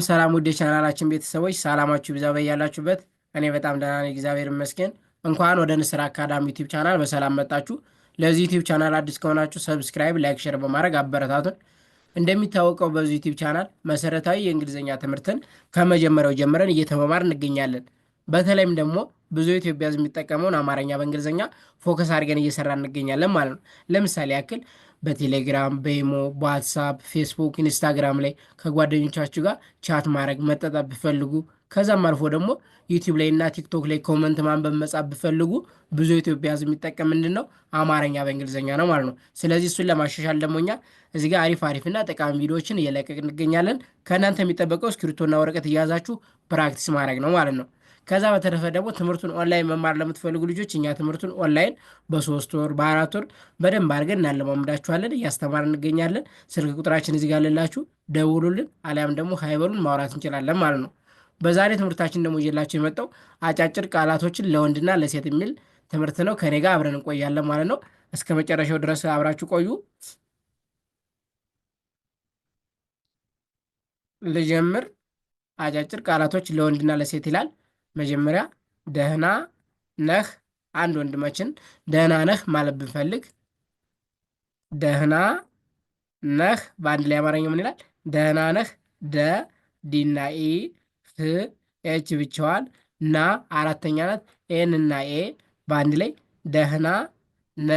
ሰላም ውድ የቻናላችን ቤተሰቦች ሰላማችሁ ይብዛ በያላችሁበት። እኔ በጣም ደህና ነኝ፣ እግዚአብሔር ይመስገን። እንኳን ወደ ንስር አካዳሚ ዩቲዩብ ቻናል በሰላም መጣችሁ። ለዚህ ዩቲዩብ ቻናል አዲስ ከሆናችሁ ሰብስክራይብ፣ ላይክ፣ ሼር በማድረግ አበረታቱን። እንደሚታወቀው በዚህ ዩቲዩብ ቻናል መሰረታዊ የእንግሊዝኛ ትምህርትን ከመጀመሪያው ጀምረን እየተመማር እንገኛለን። በተለይም ደግሞ ብዙ ኢትዮጵያ ሕዝብ የሚጠቀመውን አማርኛ በእንግሊዝኛ ፎከስ አድርገን እየሰራ እንገኛለን ማለት ነው። ለምሳሌ ያክል በቴሌግራም፣ በኢሞ፣ በዋትሳፕ፣ ፌስቡክ፣ ኢንስታግራም ላይ ከጓደኞቻችሁ ጋር ቻት ማድረግ መጠጣት ብፈልጉ ከዛም አልፎ ደግሞ ዩቲዩብ ላይ እና ቲክቶክ ላይ ኮመንት ማንበብ መጻፍ ብፈልጉ ብዙ ኢትዮጵያ ሕዝብ የሚጠቀም ምንድን ነው አማርኛ በእንግሊዝኛ ነው ማለት ነው። ስለዚህ እሱን ለማሻሻል ደግሞ እኛ እዚህ ጋር አሪፍ አሪፍና ጠቃሚ ቪዲዮዎችን እየለቀቅ እንገኛለን። ከእናንተ የሚጠበቀው እስክሪብቶና ወረቀት እያያዛችሁ ፕራክቲስ ማድረግ ነው ማለት ነው። ከዛ በተረፈ ደግሞ ትምህርቱን ኦንላይን መማር ለምትፈልጉ ልጆች እኛ ትምህርቱን ኦንላይን በ3 ወር በ4 ወር በደንብ አድርገን እናለማምዳችኋለን፣ እያስተማር እንገኛለን። ስልክ ቁጥራችን እዚህ ጋር ልላችሁ፣ ደውሉልን፣ አሊያም ደግሞ ሀይበሉን ማውራት እንችላለን ማለት ነው። በዛሬ ትምህርታችን ደግሞ ይዤላችሁ የመጣው አጫጭር ቃላቶችን ለወንድና ለሴት የሚል ትምህርት ነው። ከኔ ጋር አብረን እንቆያለን ማለት ነው። እስከ መጨረሻው ድረስ አብራችሁ ቆዩ። ልጀምር። አጫጭር ቃላቶች ለወንድና ለሴት ይላል። መጀመሪያ ደህና ነህ። አንድ ወንድማችን ደህና ነህ ማለት ብንፈልግ ደህና ነህ በአንድ ላይ አማርኛ ምን ይላል? ደህና ነህ። ደ ዲና ኢ ህ ኤች ብቻዋን ና አራተኛ ናት። ኤን እና ኤ በአንድ ላይ ደህና ነ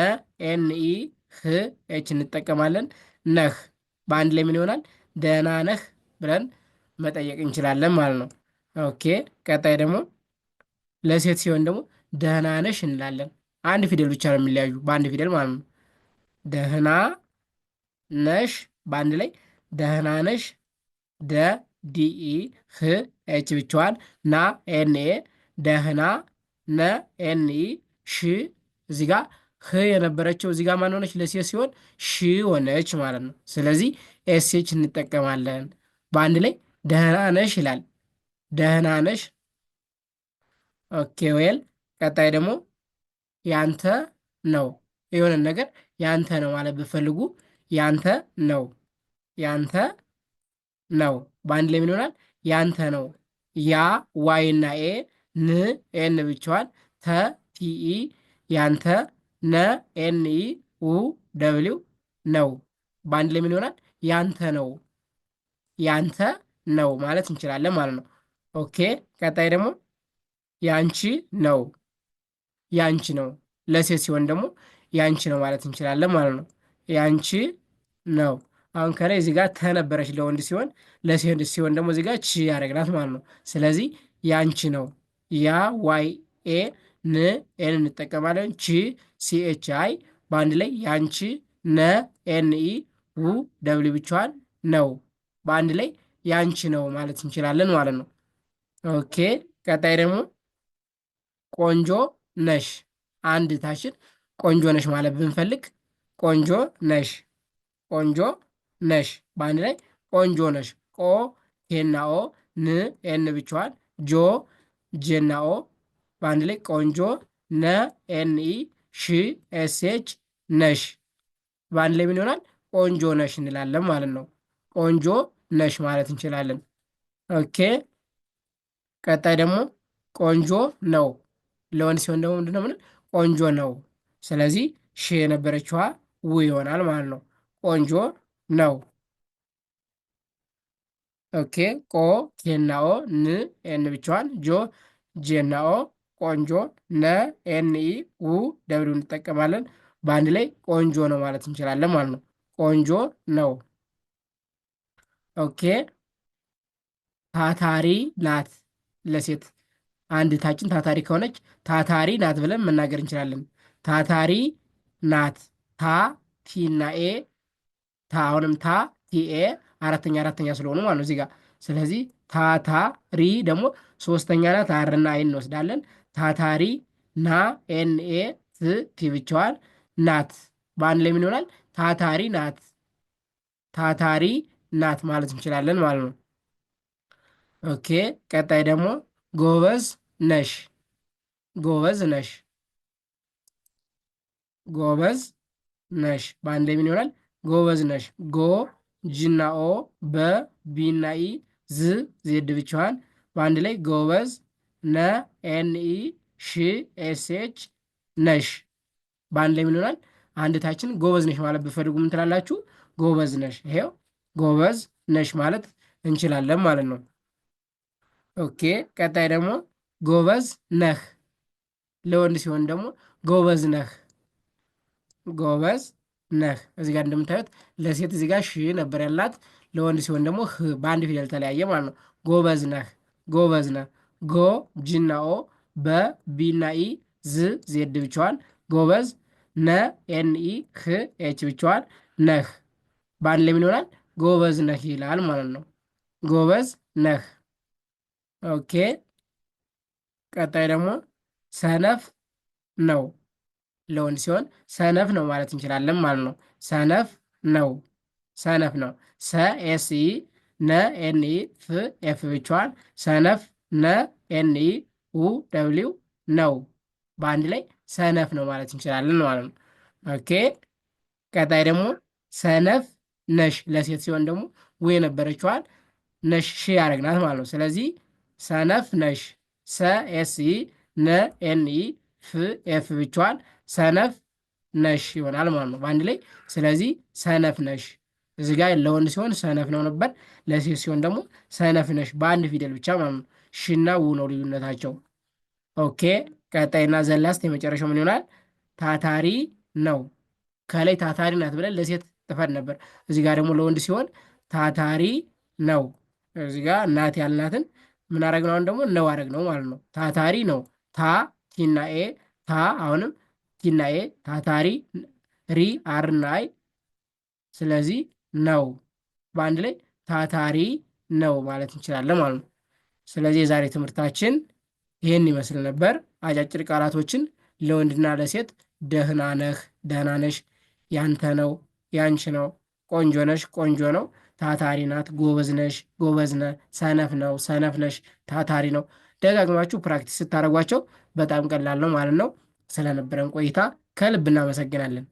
ኤን ኢ ህ ኤች እንጠቀማለን። ነህ በአንድ ላይ ምን ይሆናል? ደህና ነህ ብለን መጠየቅ እንችላለን ማለት ነው። ኦኬ። ቀጣይ ደግሞ ለሴት ሲሆን ደግሞ ደህና ነሽ እንላለን። አንድ ፊደል ብቻ ነው የሚለያዩ፣ በአንድ ፊደል ማለት ነው። ደህና ነሽ በአንድ ላይ ደህና ነሽ። ደ ዲኢ ህ ኤች ብቻዋን ና ኤንኤ ደህና ነ ኤንኢ ሽ እዚህ ጋ ህ የነበረችው እዚህ ጋ ማን ሆነች? ለሴት ሲሆን ሺ ሆነች ማለት ነው። ስለዚህ ኤስኤች እንጠቀማለን። በአንድ ላይ ደህና ነሽ ይላል። ደህና ነሽ። ኦኬ ዌል። ቀጣይ ደግሞ ያንተ ነው። የሆነን ነገር ያንተ ነው ማለት ብፈልጉ ያንተ ነው፣ ያንተ ነው በአንድ ላይ ምን ይሆናል? ያንተ ነው። ያ ዋይ እና ኤ ን ኤን ብቻዋን ተ ቲኢ ያንተ ነ ኤንኢ ው ደብሊው ነው በአንድ ላይ ምን ይሆናል? ያንተ ነው፣ ያንተ ነው ማለት እንችላለን ማለት ነው። ኦኬ። ቀጣይ ደግሞ ያንቺ ነው። ያንቺ ነው ለሴት ሲሆን ደግሞ ያንቺ ነው ማለት እንችላለን ማለት ነው። ያንቺ ነው። አሁን ከላይ እዚህ ጋር ተነበረች ለወንድ ሲሆን ለሴት ሲሆን ደግሞ እዚህ ጋር ቺ ያደረግናት ማለት ነው። ስለዚህ ያንቺ ነው። ያ ዋይ ኤ ን ኤን እንጠቀማለን። ቺ ሲኤች አይ በአንድ ላይ ያንቺ ነ ኤን ኢ ው ደብሊው ብቻዋን ነው በአንድ ላይ ያንቺ ነው ማለት እንችላለን ማለት ነው። ኦኬ። ቀጣይ ደግሞ ቆንጆ ነሽ። አንድ ታችን ቆንጆ ነሽ ማለት ብንፈልግ ቆንጆ ነሽ፣ ቆንጆ ነሽ በአንድ ላይ ቆንጆ ነሽ። ቆ ኬና ኦ ን ኤን ብቻዋን ጆ ጄና ኦ በአንድ ላይ ቆንጆ ነ ኤን ኢ ሺ ኤስኤች ነሽ በአንድ ላይ ምን ይሆናል? ቆንጆ ነሽ እንላለን ማለት ነው። ቆንጆ ነሽ ማለት እንችላለን። ኦኬ። ቀጣይ ደግሞ ቆንጆ ነው። ለወንድ ሲሆን ደግሞ ምንድነው? ምን ቆንጆ ነው። ስለዚህ ሺ የነበረችዋ ው ይሆናል ማለት ነው። ቆንጆ ነው። ኦኬ። ቆ ኬናኦ ን ኤን ብቻዋን ጆ ጄናኦ ቆንጆ ነ ኤን ኢ ው ደብሊው እንጠቀማለን። በአንድ ላይ ቆንጆ ነው ማለት እንችላለን ማለት ነው። ቆንጆ ነው። ኦኬ። ታታሪ ናት ለሴት አንድ ታችን ታታሪ ከሆነች ታታሪ ናት ብለን መናገር እንችላለን። ታታሪ ናት። ታ ቲና ኤ ታ አሁንም ታ ቲኤ አራተኛ ስለሆኑ ማለት ነው እዚህ ጋር። ስለዚህ ታታሪ ደግሞ ሶስተኛ ናት። አርና አይን እንወስዳለን። ታታሪ ና ኤንኤ ት ቲ ብቻዋን ናት በአንድ ላይ ምን ይሆናል? ታታሪ ናት፣ ታታሪ ናት ማለት እንችላለን ማለት ነው። ኦኬ። ቀጣይ ደግሞ ጎበዝ ነሽ። ጎበዝ ነሽ፣ ጎበዝ ነሽ በአንድ ላይ ምን ይሆናል? ጎበዝ ነሽ። ጎ ጂና ኦ በ ቢና ኢ ዝ ዜድ ብቻዋን በአንድ ላይ ጎበዝ ነ ኤንኢ ሽ ኤስኤች ነሽ በአንድ ላይ ምን ይሆናል? አንድታችን ጎበዝ ነሽ ማለት ብፈልጉ ምን ትላላችሁ? ጎበዝ ነሽ። ይሄው ጎበዝ ነሽ ማለት እንችላለን ማለት ነው። ኦኬ ቀጣይ ደግሞ ጎበዝ ነህ። ለወንድ ሲሆን ደግሞ ጎበዝ ነህ፣ ጎበዝ ነህ። እዚህ ጋር እንደምታዩት ለሴት እዚህ ጋር ሽ ነበር ያላት፣ ለወንድ ሲሆን ደግሞ ህ በአንድ ፊደል ተለያየ ማለት ነው። ጎበዝ ነህ፣ ጎበዝ ነህ። ጎ ጂና ኦ፣ በ ቢና ኢ፣ ዝ ዜድ ብቻዋን፣ ጎበዝ ነ ኤን ኢ ህ ኤች ብቻዋን፣ ነህ በአንድ ላይ ምን ይሆናል? ጎበዝ ነህ ይላል ማለት ነው። ጎበዝ ነህ። ኦኬ ቀጣይ ደግሞ ሰነፍ ነው። ለወንድ ሲሆን ሰነፍ ነው ማለት እንችላለን ማለት ነው። ሰነፍ ነው፣ ሰነፍ ነው። ሰ ኤስ ኢ ነ ኤን ኢ ፍ ኤፍ ብቻዋን፣ ሰነፍ ነ ኤን ኢ ኡ ደብሊው ነው በአንድ ላይ ሰነፍ ነው ማለት እንችላለን ማለት ነው። ኦኬ ቀጣይ ደግሞ ሰነፍ ነሽ። ለሴት ሲሆን ደግሞ ው የነበረችዋን ነሽ ሺ ያደረግናት ማለት ነው። ስለዚህ ሰነፍ ነሽ፣ ሰ ኤስ ኢ ነ ኤን ኢ ፍ ኤፍ ብቻዋን ሰነፍ ነሽ ይሆናል ማለት ነው በአንድ ላይ። ስለዚህ ሰነፍ ነሽ እዚህ ጋር ለወንድ ሲሆን ሰነፍ ነው ነበር፣ ለሴት ሲሆን ደግሞ ሰነፍ ነሽ በአንድ ፊደል ብቻ ማለት ነው። ሽና ው ነው ልዩነታቸው። ኦኬ ቀጣይና ዘላስት የመጨረሻው ምን ይሆናል? ታታሪ ነው። ከላይ ታታሪ ናት ብለን ለሴት ጥፈን ነበር። እዚህ ጋር ደግሞ ለወንድ ሲሆን ታታሪ ነው። እዚህ ጋር እናት ያልናትን ምን አረግነው? አሁን ደግሞ ነው አረግነው ማለት ነው። ታታሪ ነው። ታ ቲና ኤ፣ ታ አሁንም ቲና ኤ፣ ታታሪ ሪ አርና አይ፣ ስለዚህ ነው በአንድ ላይ ታታሪ ነው ማለት እንችላለን ማለት ነው። ስለዚህ የዛሬ ትምህርታችን ይህን ይመስል ነበር። አጫጭር ቃላቶችን ለወንድና ለሴት ደህና ነህ፣ ደህና ነሽ፣ ያንተ ነው፣ ያንቺ ነው፣ ቆንጆ ነሽ፣ ቆንጆ ነው፣ ታታሪ ናት፣ ጎበዝ ነሽ፣ ጎበዝ ነህ፣ ሰነፍ ነው፣ ሰነፍ ነሽ፣ ታታሪ ነው። ደጋግማችሁ ፕራክቲስ ስታደርጓቸው በጣም ቀላል ነው ማለት ነው። ስለነበረን ቆይታ ከልብ እናመሰግናለን።